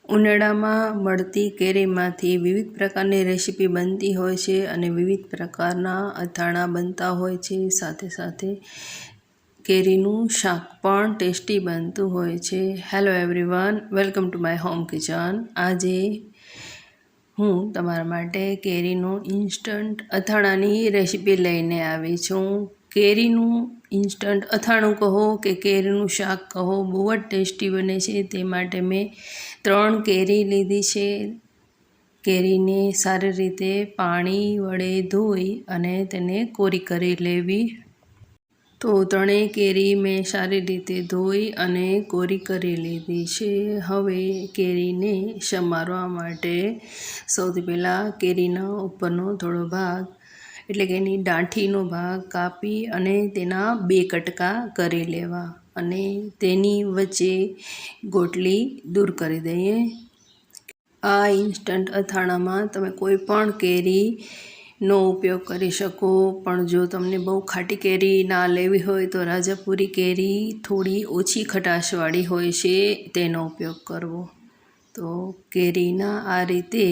ઉનાળામાં મળતી કેરીમાંથી વિવિધ પ્રકારની રેસીપી બનતી હોય છે અને વિવિધ પ્રકારના અથાણાં બનતા હોય છે. સાથે સાથે કેરીનું શાક પણ ટેસ્ટી બનતું હોય છે. Hello everyone, welcome to my home kitchen. આજે હું તમારા માટે કેરીનું ઇન્સ્ટન્ટ અથાણાંની રેસીપી લઈને આવી છું. કેરીનું ઇન્સ્ટન્ટ અથાણું કહો કે કેરીનું શાક કહો, બહુ જ ટેસ્ટી બને છે. તે માટે મેં 3 કેરી લીધી છે. કેરીને સારી રીતે પાણી વડે ધોઈ અને તેને કોરી કરી લેવી. તો 3 કેરી મેં સારી રીતે ધોઈ અને કોરી કરી લીધી છે. હવે કેરીને સમારવા માટે સૌથી પહેલાં કેરીના ઉપરનો થોડો ભાગ એટલે કે એની દાંઠીનો ભાગ કાપી અને તેના 2 કટકા કરી લેવા અને તેની વચ્ચે ગોટલી દૂર કરી દઈએ. આ ઇન્સ્ટન્ટ અથાણામાં તમે કોઈ પણ કેરીનો ઉપયોગ કરી શકો, પણ જો તમને બહુ ખાટી કેરી ના લેવી હોય તો રાજાપુરી કેરી થોડી ઓછી ખટાશવાળી હોય છે, તેનો ઉપયોગ કરવો. તો કેરીના આ રીતે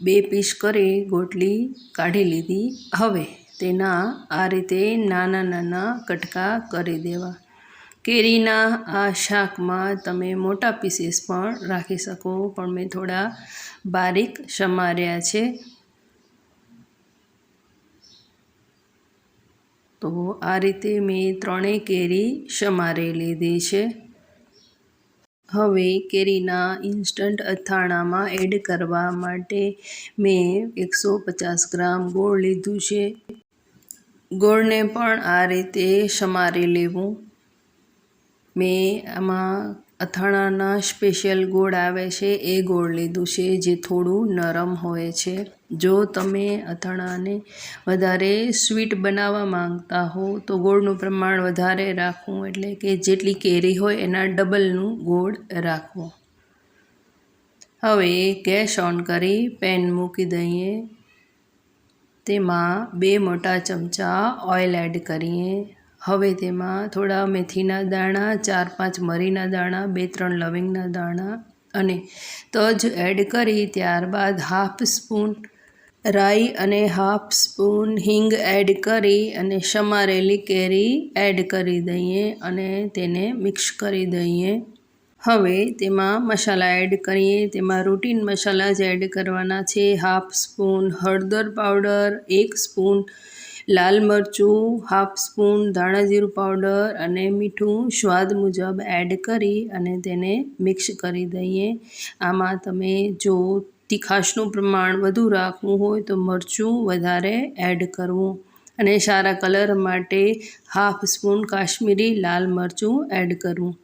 2 પીસ કરી ગોટલી કાઢી લીધી. હવે તેના આ રીતે નાના નાના કટકા કરી દેવા. કેરીના આ શાકમાં તમે મોટા પીસીસ પણ રાખી શકો, પણ મેં થોડા બારીક સમાર્યા છે. તો આ રીતે મેં 3 કેરી સમારી લીધી છે. હવે કેરીના ઇન્સ્ટન્ટ અથાણામાં એડ કરવા માટે મેં 150 ગ્રામ ગોળ લીધું છે. ગોળને પણ આ રીતે સમારી લેવું. મેં આમાં અથાણાના સ્પેશિયલ ગોળ આવે છે એ ગોળ લીધું છે, જે થોડું નરમ હોય છે. જો તમે અથાણાને વધારે સ્વીટ બનાવવા માંગતા હો તો ગોળનું પ્રમાણ વધારે રાખવું, એટલે કે જેટલી કેરી હોય એના ડબલનું ગોળ રાખવો. હવે ગેસ ઓન કરી પેન મૂકી દઈએ. તેમાં 2 મોટા ચમચા ઓઇલ એડ કરીએ. હવે તેમાં થોડા મેથીના દાણા, 4-5 મરીના દાણા, 2-3 લવિંગના દાણા અને તજ એડ કરી ત્યારબાદ 1/2 સ્પૂન રાઈ અને 1/2 સ્પૂન હિંગ એડ કરી અને સમારેલી કેરી એડ કરી દઈએ અને તેને મિક્સ કરી દઈએ. હવે તેમાં મસાલા એડ કરીએ. તેમાં રૂટીન મસાલા જ એડ કરવાના છે. 1/2 સ્પૂન હળદર પાવડર, 1 સ્પૂન લાલ મરચું, 1/2 સ્પૂન ધાણાજીરું પાવડર અને મીઠું સ્વાદ મુજબ એડ કરી અને તેને મિક્સ કરી દઈએ. આમાં તમે જો તીખાશનું પ્રમાણ વધુ રાખવું હોય તો મરચું વધારે એડ કરવું અને સારા કલર માટે 1/2 સ્પૂન કાશ્મીરી લાલ મરચું એડ કરવું.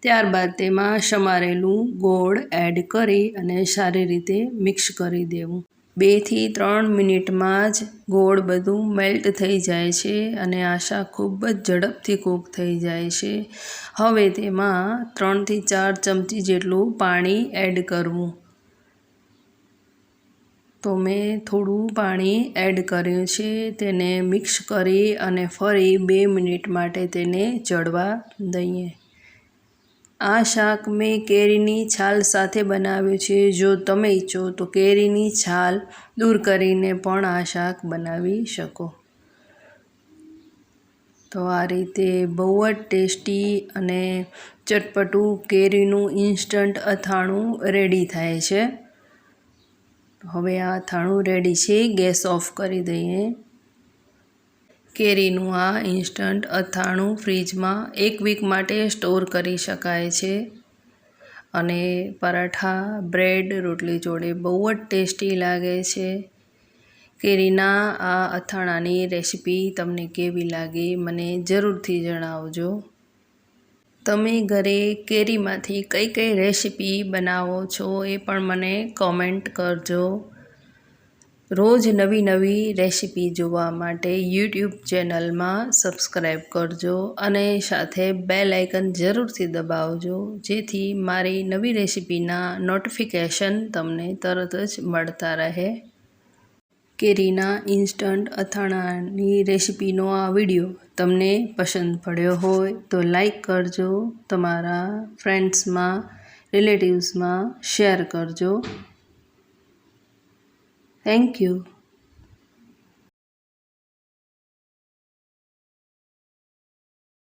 ત્યારબાદ તેમાં સમારેલું ગોળ એડ કરી અને સારી રીતે મિક્સ કરી દેવું. 2 થી 3 મિનિટમાં જ ગોળ બધું મેલ્ટ થઈ જાય છે અને આ શાક ખૂબ જ ઝડપથી કૂક થઈ જાય છે. હવે તેમાં 3 થી 4 ચમચી જેટલું પાણી એડ કરવું. તો મેં થોડું પાણી એડ કર્યું છે. તેને મિક્સ કરી અને ફરી 2 મિનિટ માટે તેને ચડવા દઈએ. આ શાક મેં કેરીની છાલ સાથે બનાવ્યું છે. જો તમે ઈચ્છો તો કેરીની છાલ દૂર કરીને પણ આ શાક બનાવી શકો. તો આ રીતે બહુ જ ટેસ્ટી અને ચટપટું કેરીનું ઇન્સ્ટન્ટ અથાણું રેડી થાય છે. હવે આ અથાણું રેડી છે. ગેસ ઓફ કરી દઈએ. કેરીનું આ ઇન્સ્ટન્ટ અથાણું ફ્રીજમાં 1 વીક માટે સ્ટોર કરી શકાય છે અને પરાઠા, બ્રેડ, રોટલી જોડે બહુ જ ટેસ્ટી લાગે છે. કેરીના આ અથાણાની રેસીપી તમને કેવી લાગી મને જરૂરથી જણાવજો. તમે ઘરે કેરીમાંથી કઈ કઈ રેસીપી બનાવો છો એ પણ મને કોમેન્ટ કરજો. રોજ નવી નવી રેસીપી જોવા માટે યુટ્યુબ ચેનલમાં સબસ્ક્રાઈબ કરજો અને સાથે બેલ આઇકન જરૂરથી દબાવજો, જેથી મારી નવી રેસીપીના નોટિફિકેશન તમને તરત જ મળતા રહે. કેરીના ઇન્સ્ટન્ટ અથાણાની રેસીપીનો આ વિડીયો તમને પસંદ પડ્યો હોય તો લાઈક કરજો, તમારા ફ્રેન્ડ્સમાં રિલેટિવ્સમાં શેર કરજો. Thank you.